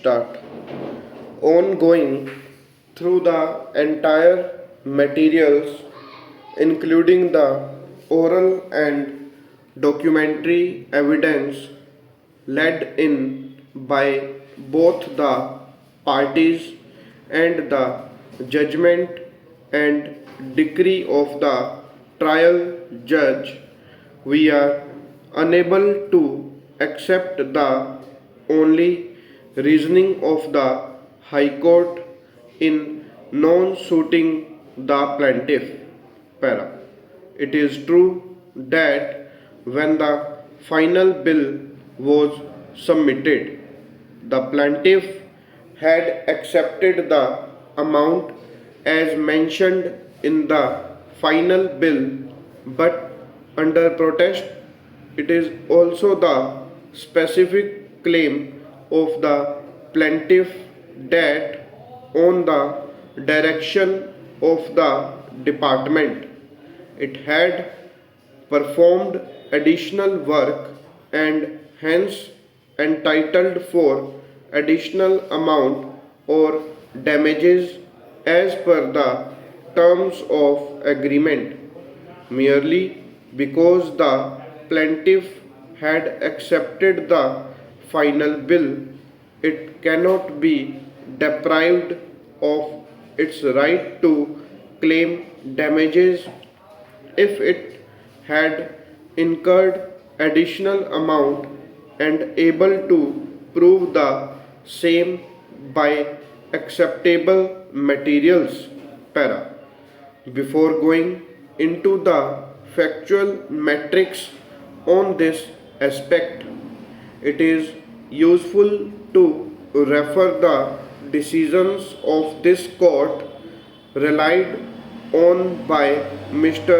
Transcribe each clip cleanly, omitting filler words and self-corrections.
start. Ongoing through the entire materials, including the oral and documentary evidence led in by both the parties and the judgment and decree of the trial judge, we are unable to accept the only reasoning of the High Court in non suiting the plaintiff. Para. It is true that when the final bill was submitted, the plaintiff had accepted the amount as mentioned in the final bill, but under protest, it is also the specific claim of the plaintiff that on the direction of the department it had performed additional work and hence entitled for additional amount or damages as per the terms of agreement merely because the plaintiff had accepted the final bill. It cannot be deprived of its right to claim damages if it had incurred additional amount and able to prove the same by acceptable materials. Para. Before going into the factual metrics on this aspect, it is useful to refer the decisions of this court relied on by Mr.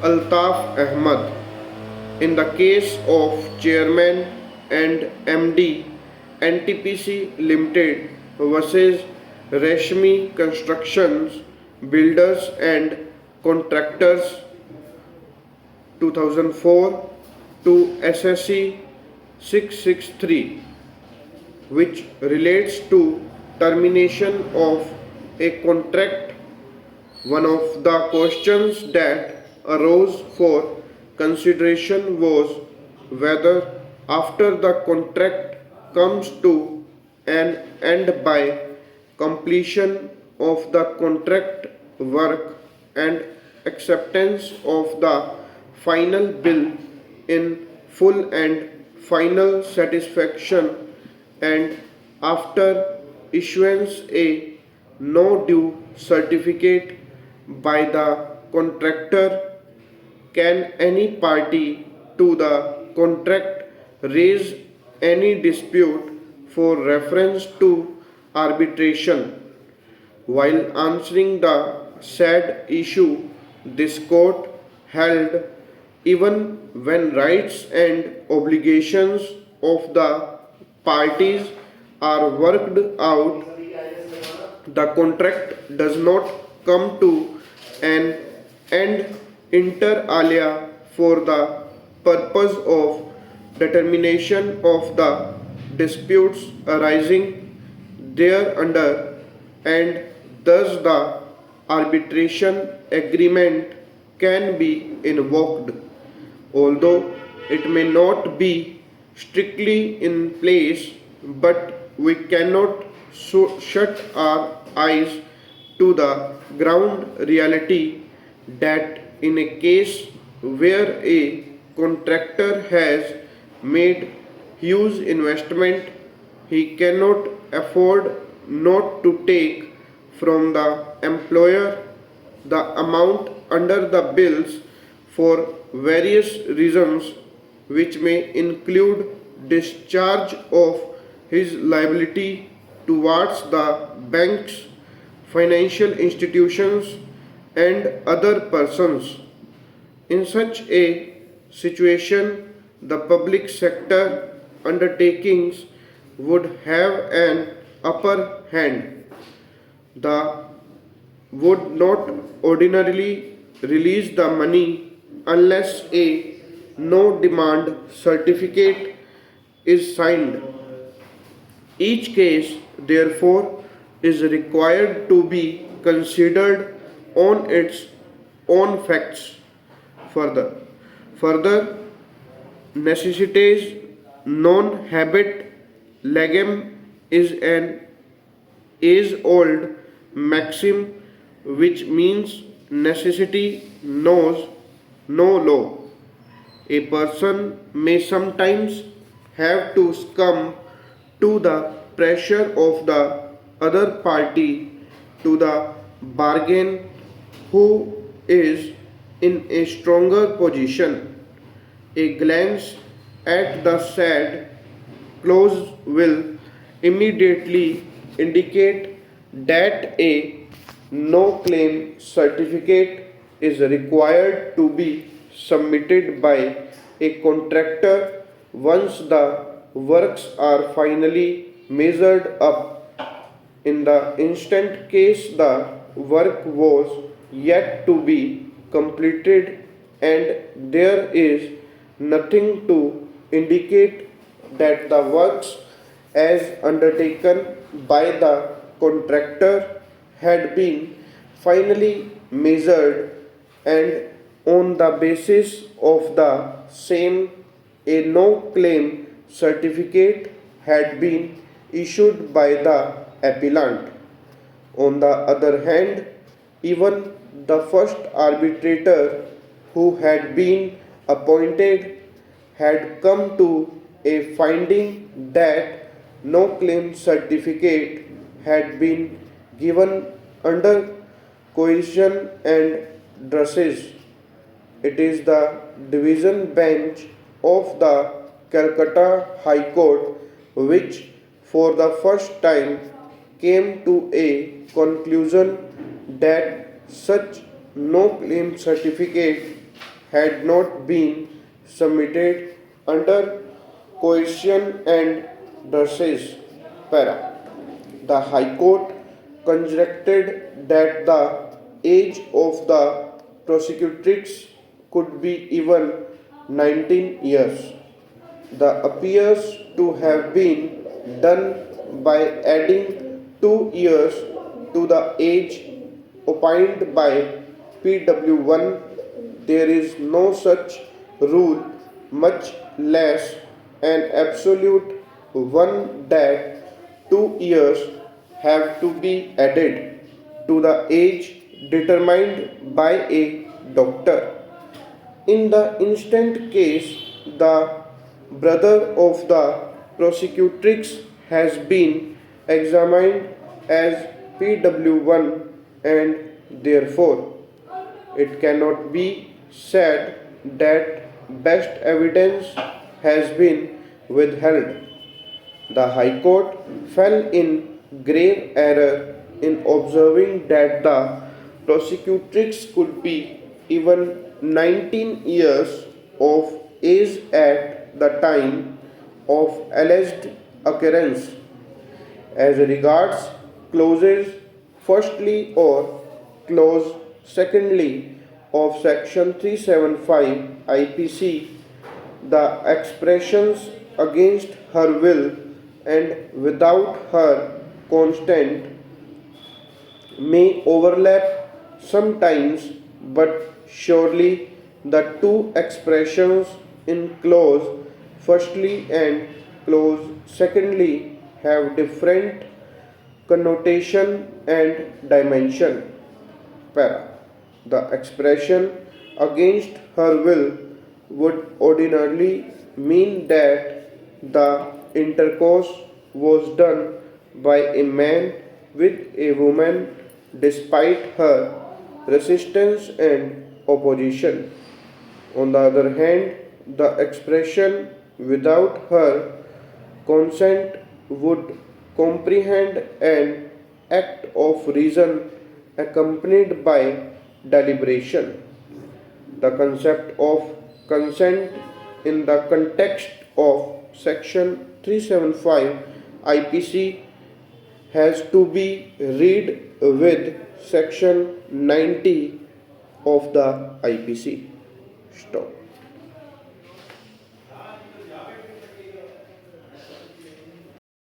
Altaf Ahmad in the case of Chairman and MD NTPC Limited versus Reshmi Constructions Builders and Contractors 2004 to SSC 663, which relates to termination of a contract. One of the questions that arose for consideration was whether after the contract comes to an end by completion of the contract work and acceptance of the final bill in full and final satisfaction and after issuance a no due certificate by the contractor, can any party to the contract raise any dispute for reference to arbitration? While answering the said issue, this court held even when rights and obligations of the parties are worked out, the contract does not come to an end inter alia for the purpose of determination of the disputes arising thereunder, and thus the arbitration agreement can be invoked. Although it may not be strictly in place, but we cannot shut our eyes to the ground reality that in a case where a contractor has made huge investment, he cannot afford not to take from the employer the amount under the bills for various reasons, which may include discharge of his liability towards the banks, financial institutions, and other persons. In such a situation, the public sector undertakings would have an upper hand. The would not ordinarily release the money unless a no demand certificate is signed. Each case, therefore, is required to be considered on its own facts. Further, necessities non habet legem is an age old maxim which means necessity knows no law. A person may sometimes have to succumb to the pressure of the other party to the bargain who is in a stronger position. A glance at the said clause will immediately indicate that a no claim certificate is required to be submitted by a contractor once the works are finally measured up. In the instant case, the work was yet to be completed and there is nothing to indicate that the works as undertaken by the contractor had been finally measured, and on the basis of the same a no claim certificate had been issued by the appellant. On the other hand, even the first arbitrator who had been appointed had come to a finding that no claim certificate had been given under coercion and duress. It is the division bench of the Calcutta High Court which, for the first time, came to a conclusion that such no claim certificate had not been submitted under coercion and duress. Para. The High Court conjectured that the age of the prosecutrix could be even 19 years. The appears to have been done by adding 2 years to the age opined by PW1. There is no such rule, much less an absolute one that 2 years have to be added to the age determined by a doctor. In the instant case, the brother of the prosecutrix has been examined as PW1 and therefore it cannot be said that best evidence has been withheld. The High Court fell in grave error in observing that the prosecutrix could be even 19 years of age at the time of alleged occurrence. As regards clauses firstly or clause secondly of section 375 IPC, the expressions against her will and without her consent may overlap sometimes, but surely the two expressions in clause firstly and clause secondly have different connotation and dimension. Para. The expression against her will would ordinarily mean that the intercourse was done by a man with a woman despite her resistance and opposition. On the other hand, the expression without her consent would comprehend an act of reason accompanied by deliberation. The concept of consent in the context of section 375 IPC has to be read with section 90 of the IPC. Stop.